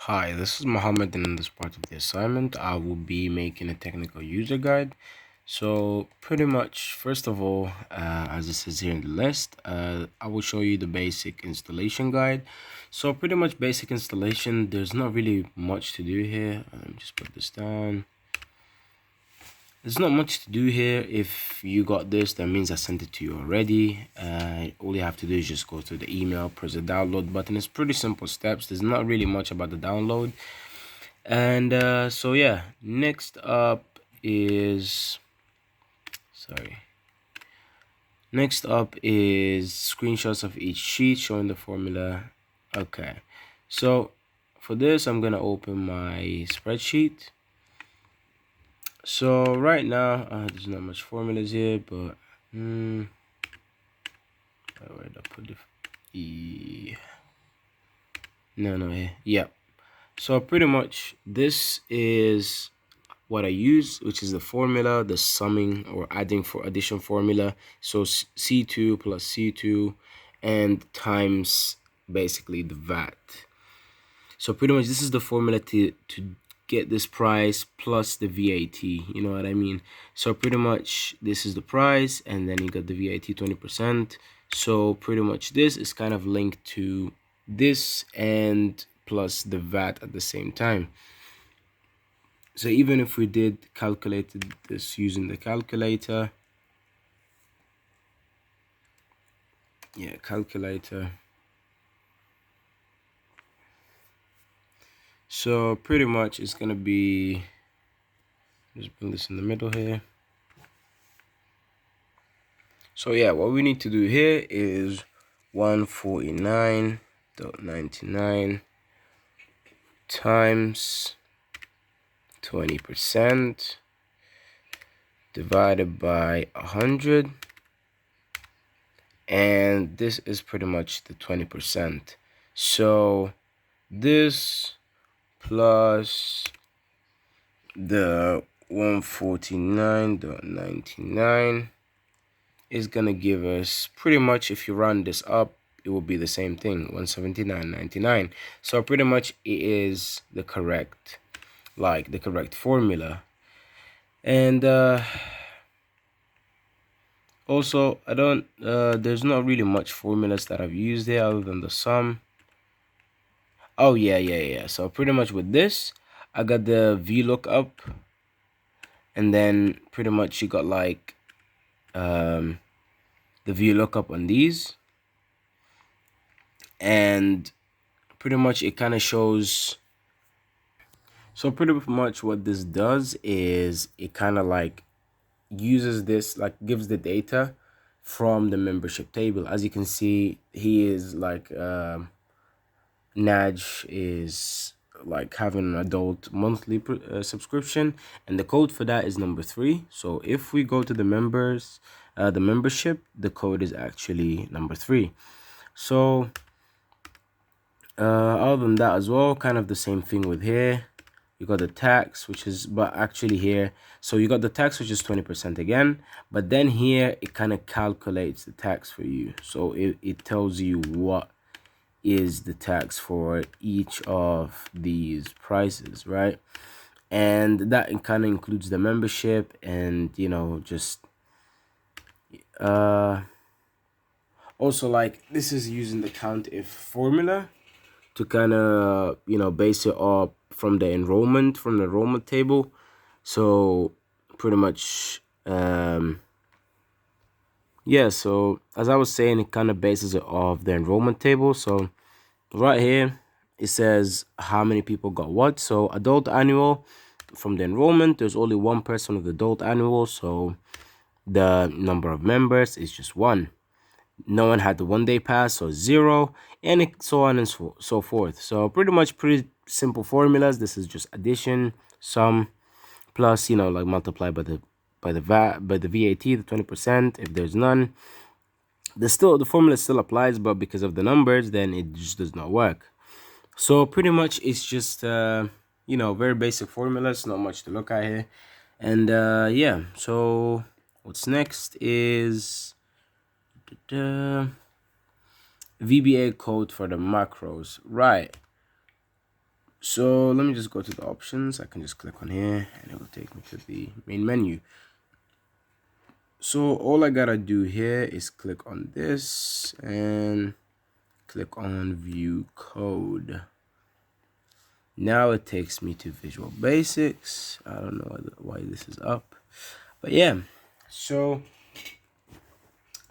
Hi, this is Mohammed, and in this part of the assignment, I will be making a technical user guide. So, pretty much, first of all, as it says here in the list, I will show you the basic installation guide. So, pretty much basic installation, there's not really much to do here. Let me just put this down. There's not much to do here. If you got this, that means I sent it to you already. All you have to do is just go to the email, press the download button. It's pretty simple steps. There's not really much about the download. And so yeah, next up is screenshots of each sheet showing the formula. Okay, so for this I'm gonna open my spreadsheet. So right now there's not much formulas here, but where did I put the no here, yeah. So pretty much this is what I use, which is the formula, the summing or adding for addition formula. So C2 plus C2 and times basically the VAT. So pretty much this is the formula to get this price plus the VAT, you know what I mean? So pretty much this is the price, and then you got the VAT 20%. So pretty much this is kind of linked to this and plus the VAT at the same time. So even if we did calculated this using the calculator, calculator. So pretty much it's gonna be, just put this in the middle here. So yeah, what we need to do here is 149.99 times 20% divided by 100, and this is pretty much the 20%. So this plus the 149.99 is gonna give us, pretty much if you run this up, it will be the same thing, 179.99. So pretty much it is the correct formula. And also I don't there's not really much formulas that I've used there other than the sum. Oh yeah. So pretty much with this I got the VLOOKUP, and then pretty much you got like the VLOOKUP on these, and pretty much it kind of shows. So pretty much what this does is it kind of like uses this, like gives the data from the membership table. As you can see, he is like Naj is like having an adult monthly subscription, and the code for that is number 3. So if we go to the members, the membership, the code is actually number 3. So other than that as well, kind of the same thing with here. You got the tax, which is, but actually here, so you got the tax, which is 20% again, but then here it kind of calculates the tax for you. So it tells you what is the tax for each of these prices, right? And that kind of includes the membership, and you know, just also like this is using the COUNTIF formula to kind of, you know, base it up from the enrollment table. So pretty much yeah, so as I was saying, it kind of bases it off the enrollment table. So right here it says how many people got what. So adult annual, from the enrollment there's only one person with adult annual, so the number of members is just 1. No one had the 1-day pass, so 0, and so on and so forth. So pretty much pretty simple formulas. This is just addition, sum, plus, you know, like multiply by the VAT, the 20%. If there's none, the formula still applies, but because of the numbers, then it just does not work. So pretty much it's just you know, very basic formulas, not much to look at here. And yeah, so what's next is the VBA code for the macros, right? So let me just go to the options. I can just click on here and it will take me to the main menu. So all I gotta do here is click on this and click on view code. Now it takes me to Visual Basics. I don't know why this is up, but yeah, so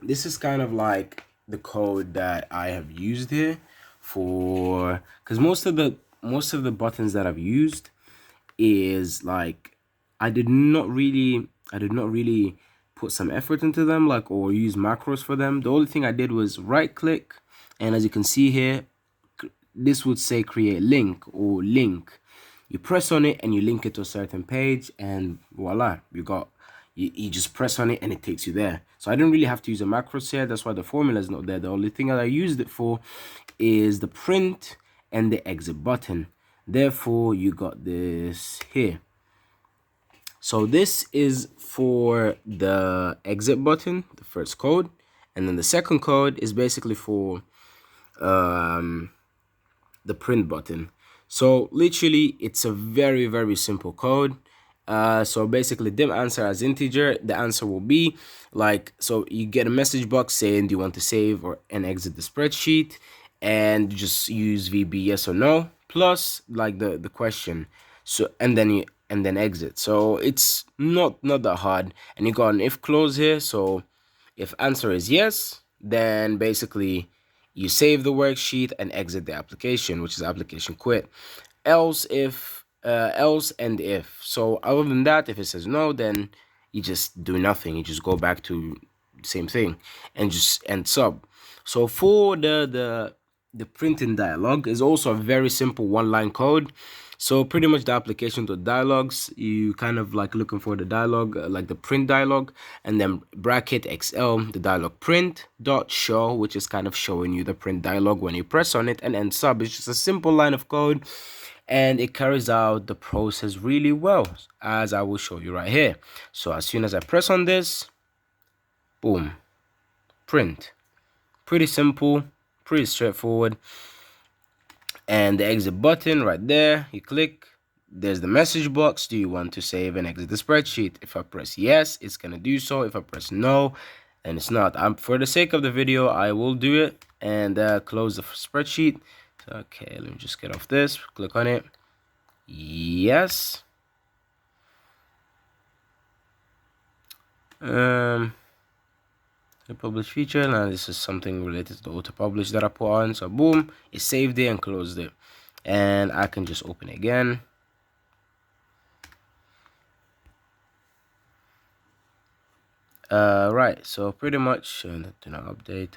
this is kind of like the code that I have used here for, because most of the buttons that I've used is like I did not really put some effort into them, like, or use macros for them. The only thing I did was right click, and as you can see here, this would say create link or link. You press on it and you link it to a certain page, and voila, you just press on it and it takes you there. So I didn't really have to use a macros here. That's why the formula is not there. The only thing that I used it for is the print and the exit button. Therefore, you got this here. So this is for the exit button, the first code, and then the second code is basically for the print button. So literally, it's a very simple code. So basically, dim answer as integer, the answer will be like, so you get a message box saying do you want to save or and exit the spreadsheet, and just use VB yes or no plus like the question. So and then exit. So it's not that hard. And you got an if clause here. So if answer is yes, then basically you save the worksheet and exit the application, which is application quit. Else and if. So other than that, if it says no, then you just do nothing. You just go back to same thing and just end sub. So for the printing dialog is also a very simple one-line code. So pretty much the application to dialogues, you kind of like looking for the dialog, like the print dialog, and then bracket XL, the dialog print dot show, which is kind of showing you the print dialog when you press on it, and end sub. It's just a simple line of code, and it carries out the process really well, as I will show you right here. So as soon as I press on this, boom, print. Pretty simple, pretty straightforward. And the exit button right there, you click, there's the message box. Do you want to save and exit the spreadsheet? If I press yes, it's gonna do so. If I press no, then it's not. For the sake of the video, I will do it and close the spreadsheet. So, okay, let me just get off this, click on it. Yes. The publish feature. Now this is something related to the auto publish that I put on. So boom, it saved it and closed it, and I can just open it again. Right, so pretty much do not update,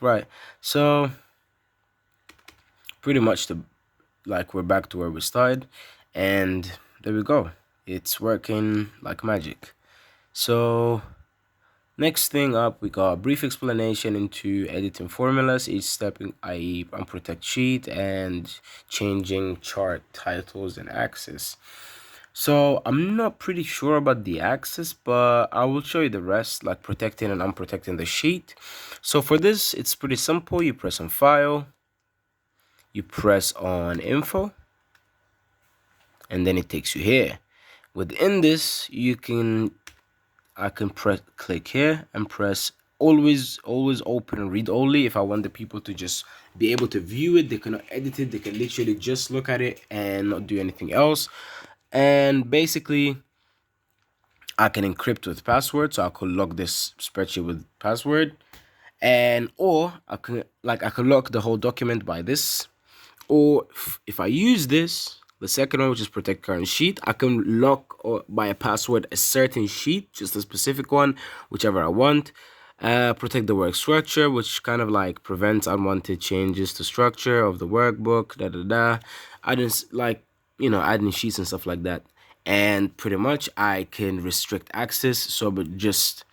right? So pretty much we're back to where we started, and there we go. It's working like magic. So next thing up, we got a brief explanation into editing formulas, each step, i.e. unprotect sheet, and changing chart titles and axis. So I'm not pretty sure about the axis, but I will show you the rest, like protecting and unprotecting the sheet. So for this, it's pretty simple. You press on file, you press on info, and then it takes you here. Within this, I can click here and press always open read only. If I want the people to just be able to view it, they cannot edit it, they can literally just look at it and not do anything else. And basically I can encrypt with password, so I could lock this spreadsheet with password, and or I can lock the whole document by this, or if I use this, the second one, which is protect current sheet, I can lock or by a password a certain sheet, just a specific one, whichever I want. Protect the work structure, which kind of like prevents unwanted changes to structure of the workbook, adding sheets and stuff like that. And pretty much I can restrict access, so but just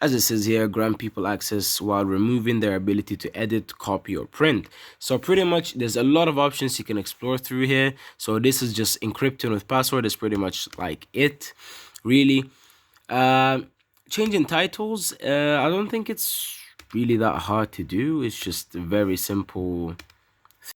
as it says here, grant people access while removing their ability to edit, copy, or print. So pretty much there's a lot of options you can explore through here. So this is just encrypting with password is pretty much like it, really. Changing titles, I don't think it's really that hard to do. It's just very simple